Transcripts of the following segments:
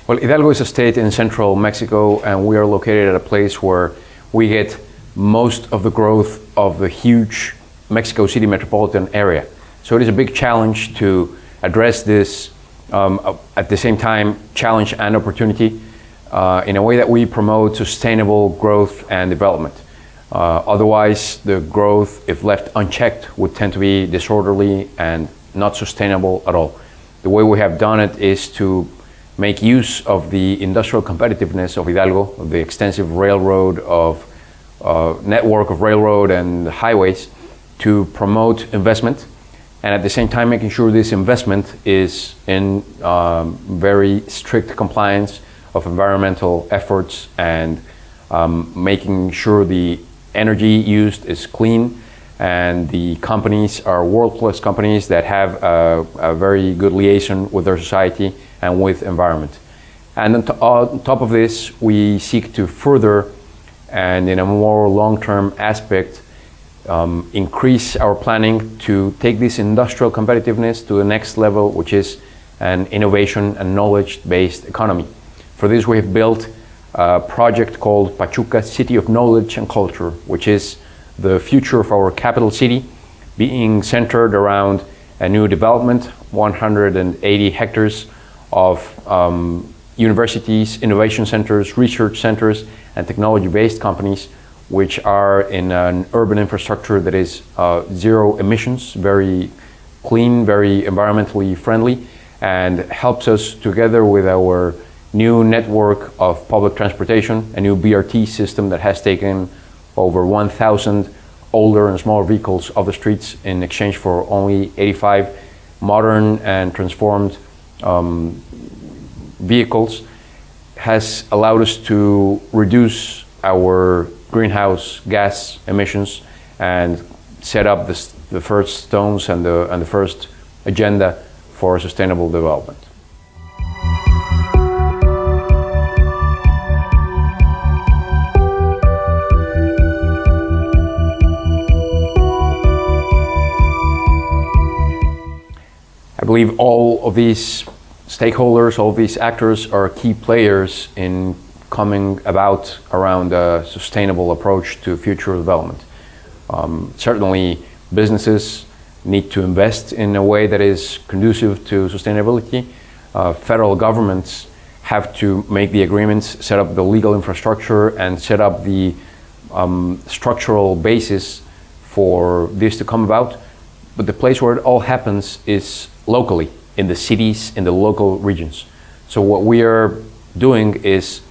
Well, Hidalgo is a state in central Mexico, and we are located at a place where we get most of the growth of the huge Mexico City metropolitan area. So it is a big challenge to address this, at the same time, challenge and opportunity in a way that we promote sustainable growth and development. Otherwise, the growth, if left unchecked, would tend to be disorderly and not sustainable at all. The way we have done it is to make use of the industrial competitiveness of Hidalgo, of the extensive railroad, of network of railroad and highways, to promote investment, and at the same time making sure this investment is in very strict compliance of environmental efforts, and making sure the energy used is clean, and the companies are world-class companies that have a very good liaison with their society and with environment. And on top of this, we seek to further, and in a more long-term aspect, increase our planning to take this industrial competitiveness to the next level, which is an innovation and knowledge-based economy. For this, we have built a project called Pachuca City of Knowledge and Culture, which is the future of our capital city, being centered around a new development, 180 hectares of universities, innovation centers, research centers, and technology-based companies, which are in an urban infrastructure that is zero emissions, very clean, very environmentally friendly, and helps us, together with our new network of public transportation, a new BRT system that has taken over 1,000 older and smaller vehicles off the streets in exchange for only 85 modern and transformed vehicles, has allowed us to reduce our greenhouse gas emissions and set up the first stones and the first agenda for sustainable development. I believe all of these stakeholders, all of these actors are key players in coming about around a sustainable approach to future development. Certainly, businesses need to invest in a way that is conducive to sustainability. Federal governments have to make the agreements, set up the legal infrastructure, and set up the structural basis for this to come about. But the place where it all happens is locally, in the cities, in the local regions. So what we are doing is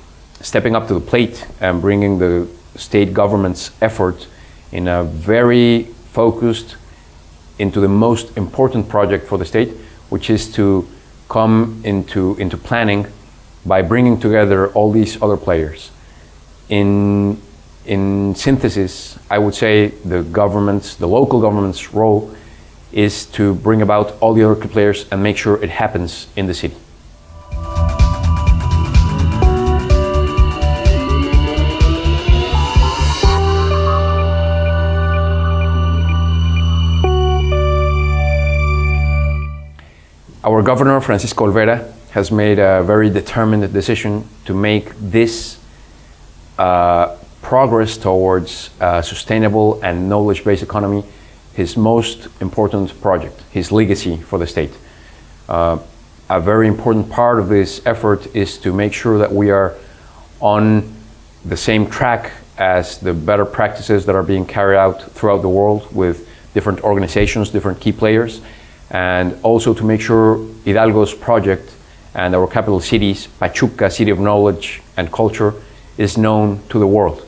stepping up to the plate and bringing the state government's effort in a very focused into the most important project for the state, which is to come into planning by bringing together all these other players. In synthesis, I would say the local government's role is to bring about all the other players and make sure it happens in the city. Our governor, Francisco Olvera, has made a very determined decision to make this progress towards a sustainable and knowledge-based economy his most important project, his legacy for the state. A very important part of this effort is to make sure that we are on the same track as the better practices that are being carried out throughout the world with different organizations, different key players, and also to make sure Hidalgo's project and our capital city's Pachuca City of Knowledge and Culture is known to the world.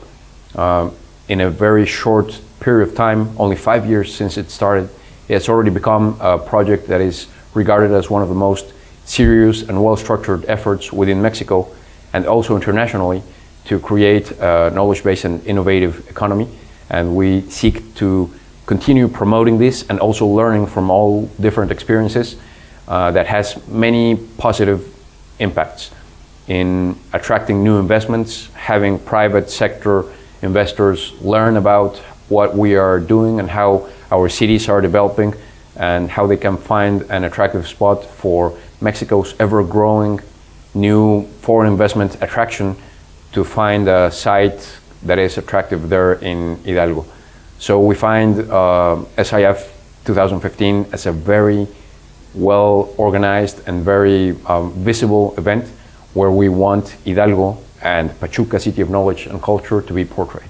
In a very short period of time, only 5 years since it started, it's already become a project that is regarded as one of the most serious and well-structured efforts within Mexico and also internationally to create a knowledge-based and innovative economy. And we seek to continue promoting this and also learning from all different experiences that has many positive impacts in attracting new investments, having private sector investors learn about what we are doing and how our cities are developing and how they can find an attractive spot for Mexico's ever-growing new foreign investment attraction to find a site that is attractive there in Hidalgo. So we find SIF 2015 as a very well organized and very visible event where we want Hidalgo and Pachuca City of Knowledge and Culture to be portrayed.